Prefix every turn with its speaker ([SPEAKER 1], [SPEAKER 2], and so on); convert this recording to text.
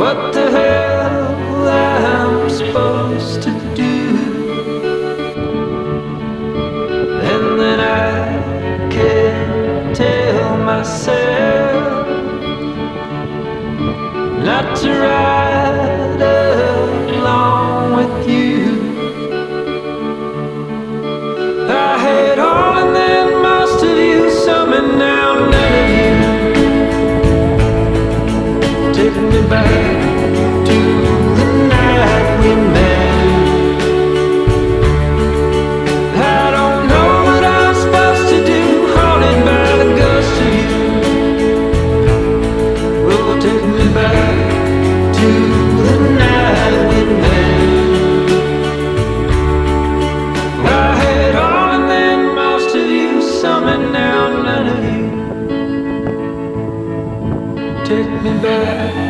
[SPEAKER 1] what the hell I'm supposed to do. And then I can't tell myself not to ride along with you. I had all and then most of you, some and now none of you. Take me back to the night we met. I don't know what I'm supposed to do, haunted by the ghost of you. Oh, take me back to the night we met. I had all and then most of you, some and now none of you. Take me back